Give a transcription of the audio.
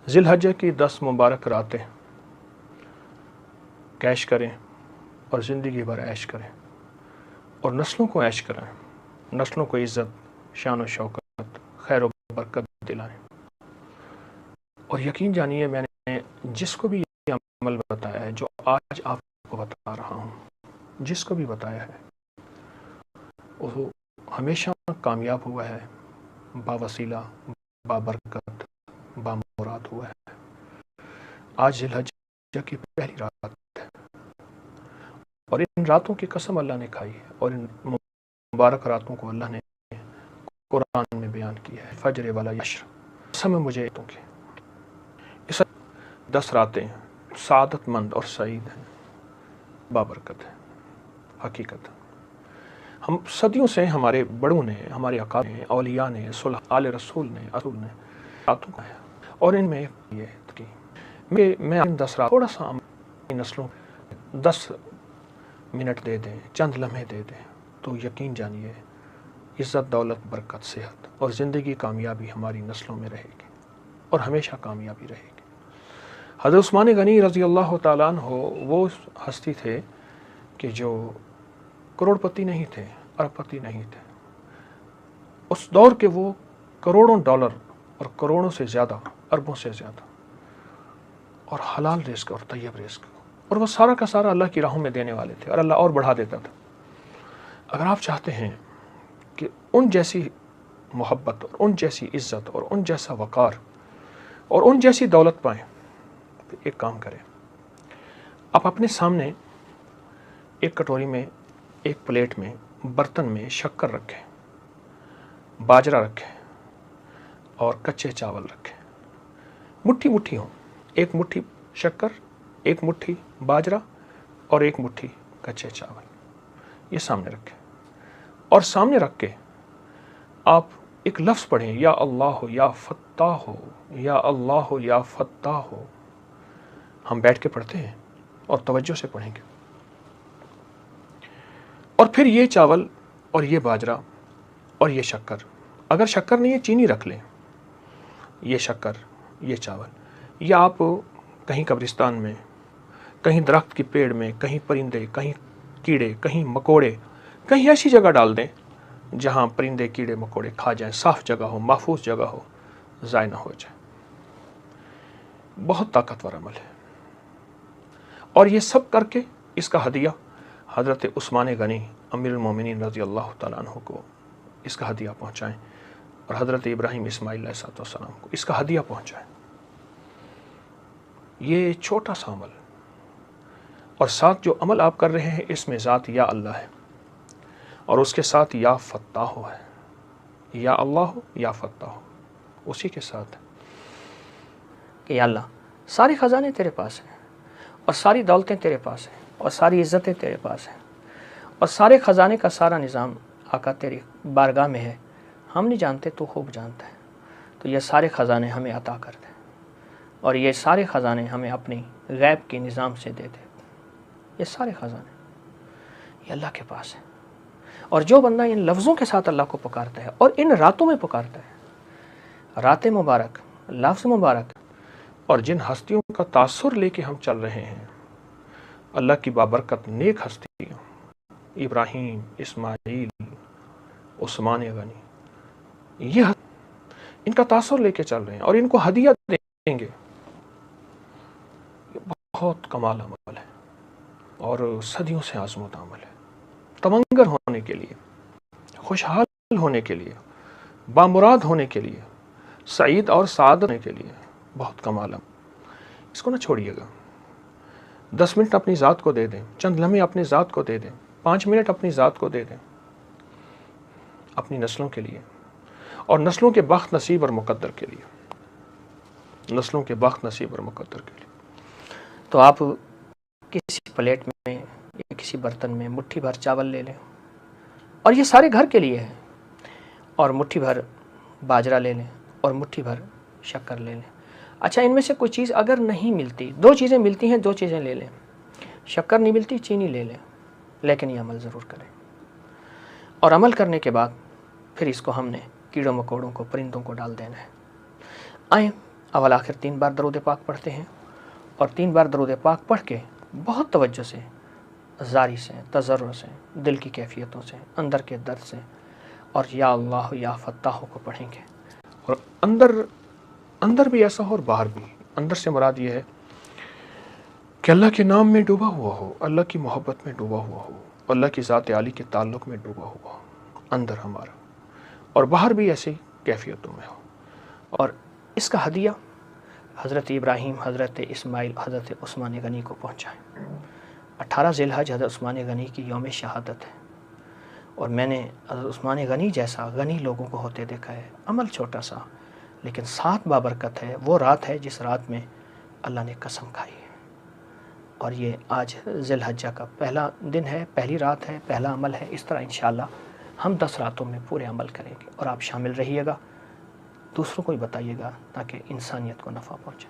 ذی الحجہ کی 10 مبارک راتیں کیش کریں اور زندگی بھر عیش کریں اور نسلوں کو عیش کرائیں، نسلوں کو عزت، شان و شوکت، خیر و برکت دلائیں۔ اور یقین جانیے میں نے جس کو بھی یہ عمل بتایا ہے جو آج آپ کو بتا رہا ہوں، جس کو بھی بتایا ہے وہ ہمیشہ کامیاب ہوا ہے، باوسیلہ، بابرکت، بامراد ہوا ہے۔ آج ذی الحجہ کی پہلی رات ہے اور ان راتوں کی قسم اللہ نے کھائی ہے اور ان مبارک راتوں کو اللہ نے قرآن میں بیان کیا ہے۔ فجر والا یشر قسم ہے مجھے تو کہ اس 10 راتیں سعادت مند اور سعید ہیں، بابرکت ہے، حقیقت۔ ہم صدیوں سے ہمارے بڑوں نے، ہمارے اقدار نے، اولیاء نے، آل رسول نے راتوں کا ہے اور ان میں یہ کہ میں ان 10 رات تھوڑا سا نسلوں 10 منٹ دے دیں، چند لمحے دے دیں تو یقین جانیے عزت، دولت، برکت، صحت اور زندگی کامیابی ہماری نسلوں میں رہے گی اور ہمیشہ کامیابی رہے گی۔ حضرت عثمان غنی رضی اللہ تعالیٰ عنہ وہ ہستی تھے کہ جو کروڑ پتی نہیں تھے، ارب پتی نہیں تھے، اس دور کے وہ کروڑوں ڈالر اور کروڑوں سے زیادہ، اربوں سے زیادہ اور حلال رزق اور طیب رزق، اور وہ سارا کا سارا اللہ کی راہوں میں دینے والے تھے اور اللہ اور بڑھا دیتا تھا۔ اگر آپ چاہتے ہیں کہ ان جیسی محبت اور ان جیسی عزت اور ان جیسا وقار اور ان جیسی دولت پائیں تو ایک کام کریں، آپ اپنے سامنے ایک کٹوری میں، ایک پلیٹ میں، برتن میں شکر رکھیں، باجرہ رکھیں اور کچے چاول رکھیں، مٹھی مٹھی ہوں، ایک مٹھی شکر، ایک مٹھی باجرہ اور ایک مٹھی کچے چاول، یہ سامنے رکھیں اور سامنے رکھ کے آپ ایک لفظ پڑھیں، یا اللہ یا فتاح ہو، یا اللہ یا فتاح ہو۔ ہم بیٹھ کے پڑھتے ہیں اور توجہ سے پڑھیں گے، اور پھر یہ چاول اور یہ باجرہ اور یہ شکر، اگر شکر نہیں ہے چینی رکھ لیں، یہ شکر، یہ چاول، یا آپ کہیں قبرستان میں، کہیں درخت کی پیڑ میں، کہیں پرندے، کہیں کیڑے، کہیں مکوڑے، کہیں ایسی جگہ ڈال دیں جہاں پرندے، کیڑے، مکوڑے کھا جائیں، صاف جگہ ہو، محفوظ جگہ ہو، ضائع نہ ہو جائے۔ بہت طاقتور عمل ہے، اور یہ سب کر کے اس کا ہدیہ حضرت عثمان غنی امیر المومنین رضی اللہ تعالیٰ عنہ کو اس کا ہدیہ پہنچائیں اور حضرت ابراہیم اسماعیل علیہ السلام کو اس کا ہدیہ پہنچائیں۔ یہ چھوٹا سا عمل، اور ساتھ جو عمل آپ کر رہے ہیں اس میں ذات یا اللہ ہے اور اس کے ساتھ یا فتاح ہے، یا اللہ یا فتاح، اسی کے ساتھ کہ یا اللہ سارے خزانے تیرے پاس ہیں اور ساری دولتیں تیرے پاس ہیں اور ساری عزتیں تیرے پاس ہیں اور سارے خزانے کا سارا نظام آقا تیری بارگاہ میں ہے، ہم نہیں جانتے، تو خوب جانتا ہے، تو یہ سارے خزانے ہمیں عطا کر دے اور یہ سارے خزانے ہمیں اپنی غیب کے نظام سے دے دے۔ یہ سارے خزانے یہ اللہ کے پاس ہیں، اور جو بندہ ان لفظوں کے ساتھ اللہ کو پکارتا ہے اور ان راتوں میں پکارتا ہے، رات مبارک، لفظ مبارک، اور جن ہستیوں کا تاثر لے کے ہم چل رہے ہیں، اللہ کی بابرکت نیک ہستیاں، ابراہیم، اسماعیل، عثمان غنی، یہ ان کا تاثر لے کے چل رہے ہیں اور ان کو ہدیہ دیں گے، یہ بہت کمال عمل ہے اور صدیوں سے آزمودہ عمل ہے۔ تمنگر ہونے کے لیے، خوشحال ہونے کے لیے، بامراد ہونے کے لیے، سعید اور سعادت ہونے کے لیے بہت کمال عمل، اس کو نہ چھوڑیے گا۔ 10 منٹ اپنی ذات کو دے دیں، چند لمحے اپنی ذات کو دے دیں، 5 منٹ اپنی ذات کو دے دیں، اپنی نسلوں کے لیے اور نسلوں کے بخت نصیب اور مقدر کے لیے، نسلوں کے بخت نصیب اور مقدر کے لیے۔ تو آپ کسی پلیٹ میں یا کسی برتن میں مٹھی بھر چاول لے لیں، اور یہ سارے گھر کے لیے ہے، اور مٹھی بھر باجرہ لے لیں اور مٹھی بھر شکر لے لیں۔ اچھا، ان میں سے کوئی چیز اگر نہیں ملتی، 2 چیزیں ملتی ہیں، 2 چیزیں لے لیں، شکر نہیں ملتی، چینی لے لیں، لیکن یہ عمل ضرور کریں، اور عمل کرنے کے بعد پھر اس کو ہم نے کیڑوں مکوڑوں کو، پرندوں کو ڈال دینا ہے۔ آئیں اول آخر 3 بار درود پاک پڑھتے ہیں، اور 3 بار درود پاک پڑھ کے بہت توجہ سے، زاری سے، تضرع سے، دل کی کیفیتوں سے، اندر کے درد سے، اور یا اللہ یا فتاح کو پڑھیں گے۔ اور اندر بھی ایسا ہو اور باہر بھی۔ اندر سے مراد یہ ہے کہ اللہ کے نام میں ڈوبا ہوا ہو، اللہ کی محبت میں ڈوبا ہوا ہو، اللہ کی ذات عالی کے تعلق میں ڈوبا ہوا ہو اندر ہمارا، اور باہر بھی ایسی کیفیتوں میں ہو۔ اور اس کا ہدیہ حضرت ابراہیم، حضرت اسماعیل، حضرت عثمان غنی کو پہنچائیں۔ 18 ذی الحج حضرت عثمان غنی کی یوم شہادت ہے، اور میں نے حضرت عثمان غنی جیسا غنی لوگوں کو ہوتے دیکھا ہے، عمل چھوٹا سا لیکن ساتھ بابرکت ہے۔ وہ رات ہے جس رات میں اللہ نے قسم کھائی ہے، اور یہ آج ذی الحجہ کا پہلا دن ہے، پہلی رات ہے، پہلا عمل ہے۔ اس طرح انشاءاللہ ہم 10 راتوں میں پورے عمل کریں گے، اور آپ شامل رہیے گا، دوسروں کو بھی بتائیے گا تاکہ انسانیت کو نفع پہنچے۔